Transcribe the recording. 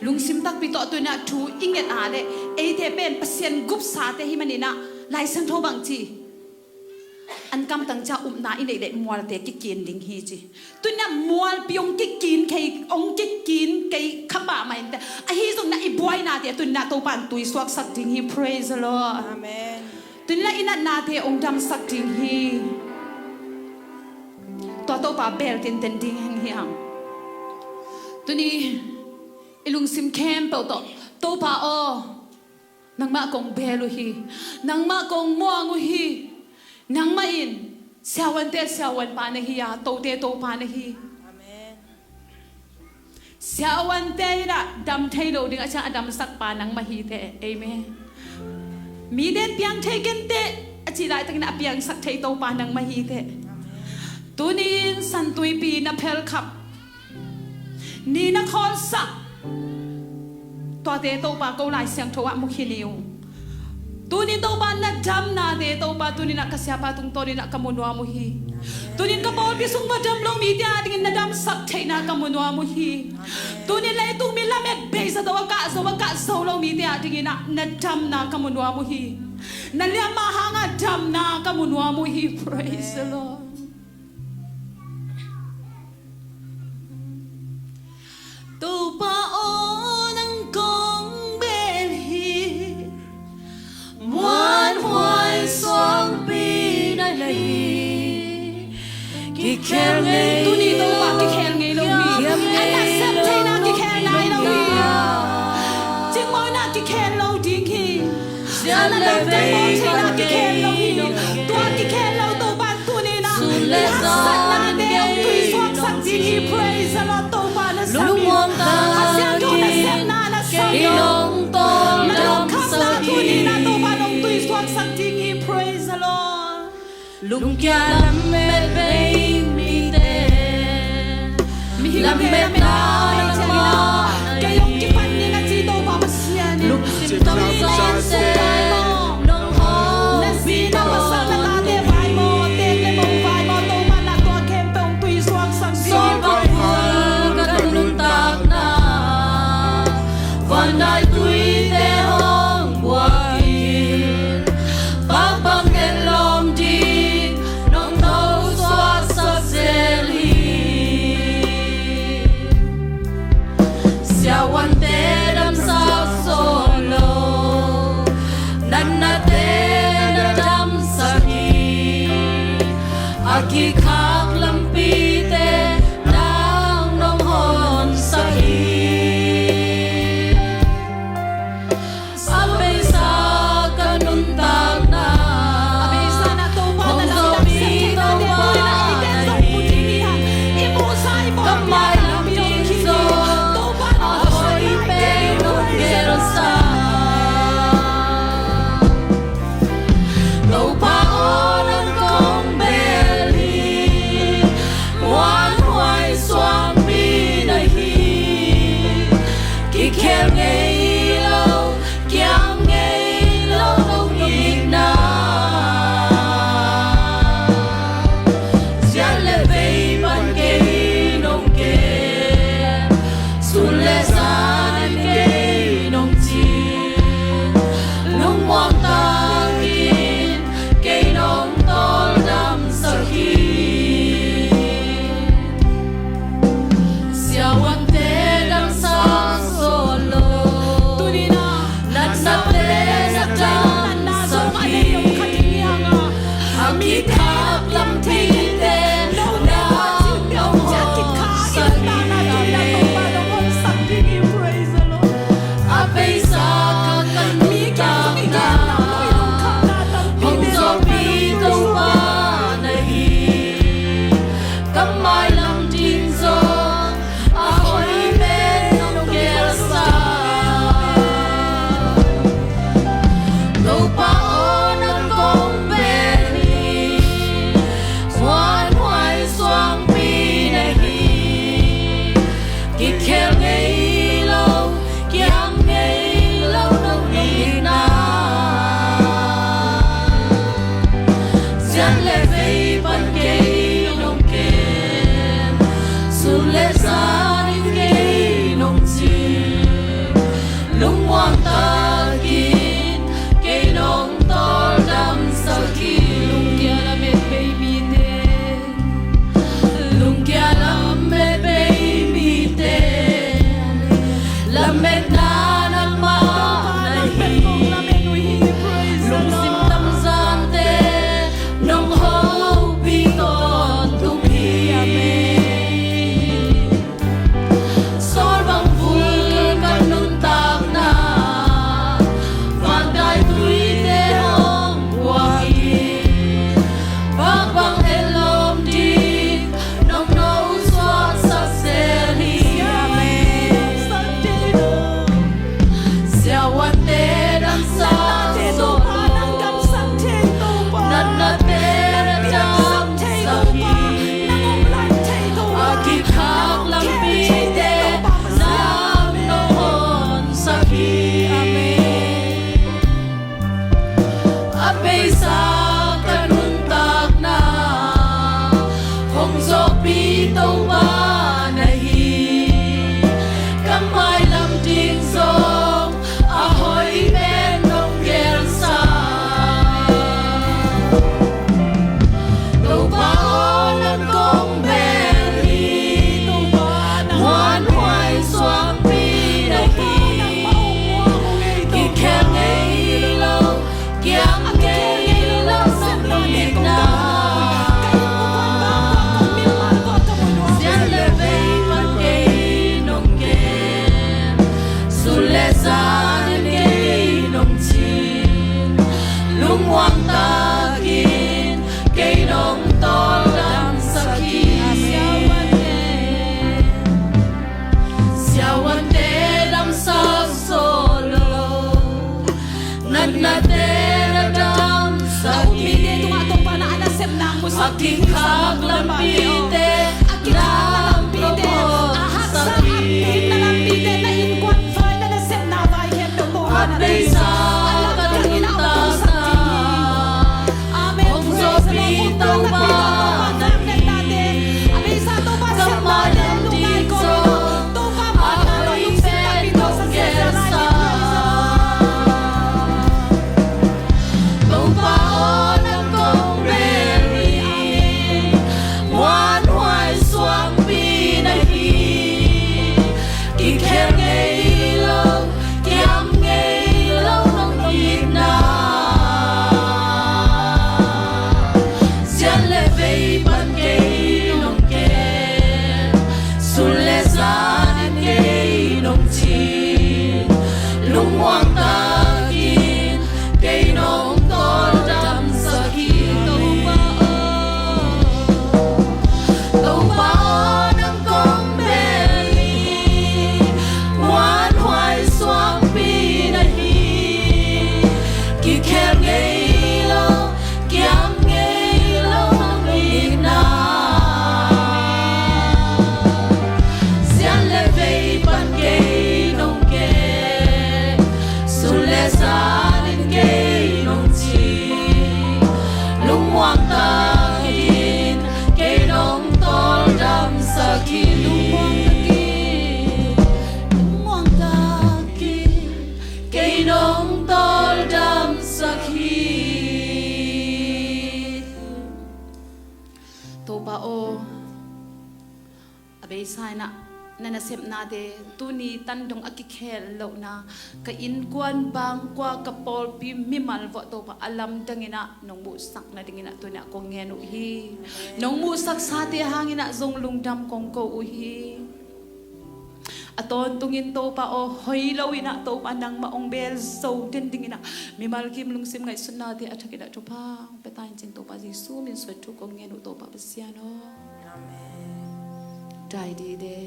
ลุงซิมตักปีต่อตัวน่ะทูอิงเกตอาเดเอเทเป็นเปอร์เซ็นต์กุบสาเตฮิมันนี่นะลายเส้นโทบังจีอันกำตั้งจะนาอินเด็กมัวเตะกิกินลิงฮีจีตัวน่ะมัวปีองกิกินใครองกิกินใครขับบ่าไม่แต่ไอ้ฮีตรงนั้นไอ้บอยนาเตะตัวน่ะตัวปันตุยสวกสักดิงฮี praise the Lord อาเมนตัวน่ะอินัดนาเตะองดำสักดิงฮีตัวป่าเบลเต็นดิงแห่งเฮียงตัวนี้ลุงซิมเข้มเปล่าโตป่านังมากงเบลุฮีนังมากงมัวงูฮีนังมาอินเสียวันเตะเสียวันปานฮียาโตเตโตปานฮีอาเมนเสียวันเตะละดำไทยโลดึงอาจารย์ดำสักปานังมาฮีเตะเอเมนมีเด่นเปียงไทยกันเตะอาจารย์ได้ตั้งแต่เปียงสักไทยโตปานังมาฮีเตะตัวนี้สันตุยปีนับเพลขับนี่นักขอสักตัวเตโตปาเกาไลเสียงทว่ามุขินิวตัวนี้โตปานัดจำนาเตโตปาตัวนี้นักเสียปาตุงตัวนี้นักกมุนวามุฮีตัวนี้กบอลพิสุงมาจำลงมีเดียดิ้งนัดจำสักเทนักกมุนวามุฮีตัวนี้เลยตุงมีละเม็ดเบสตัวกะโซลงมีเดียดิ้งนัดจำนักกมุนวามุฮีนั่นเรียกมาหางจำนักกมุนวามุฮี praise the Lord Topa o nang kong belhi muôn hoài xoang pi na lì kỳ khen ngay tu ni Topa ki khen ngay lo mi ana sem thai na ki khen nai lo mi jing mo na ki khen lo ding hi ana la te mo thai na ki khen lo hi tua ki khen lo Topa tu ni na le san na de ông tui swak sak ding hi praise the Lord Topa na sa mi Ilong tong dam sa hi na to ba nong tui swak sak ting hi praise the Lord lung kya lam met bay mi te lam met na ma kayong kipan ni na si to ba masyan lung sim tong san se nong ho na si na pasal na ta de vai mo te le mo vai mo to ba na to kem tong tui swak sak ting hiวันได้ตุยเตห้องบัวกินปังปังเห็นลมดีน้องเต้าสวดสักเซลี King khak lampi te nam promo sakit na in kwan phai na sem na vai hem do mo at na day sa kalinta sa kung sopi Topa kamalang dito ako'y setong gesa Topa on ang kong beri Wan hoài xoang pinahi Kikher ngay lâu Kiam ngay lâu nông hít na Sian lệ vây ban cây nông kê Sun lệ gian cây nông chín Lung hoang ta kin cây nông tol đam sa kin Topa on ang kong beri Wan hoài xoang pinahi Kikher ngay lâu Kiam ngay lâu nông hít na Sian lệ vây ban cây nông kê Sun lệ gian cây nông chín Lung hoang ta kin cây nông tol đam sa kin Lung hoang ta kin cây nông tol đam sa kin Topa o abay sai na nasem na de tuni tandong akikhel lo na ka in kwan bang kwa kapol pi mimal vo Topa alam dangina nong musak na dingina to na ko ngenu hi nong musak sa ti hangina zong lungdam kong ko uhi aton tungin Topa o hoilaw ina Topa nang maong bel so din dingina mimal kim lungsim ngai sunade athakida Topa petain chin Topa Jesu min so tu ko ngenu Topa besiano amen dai di de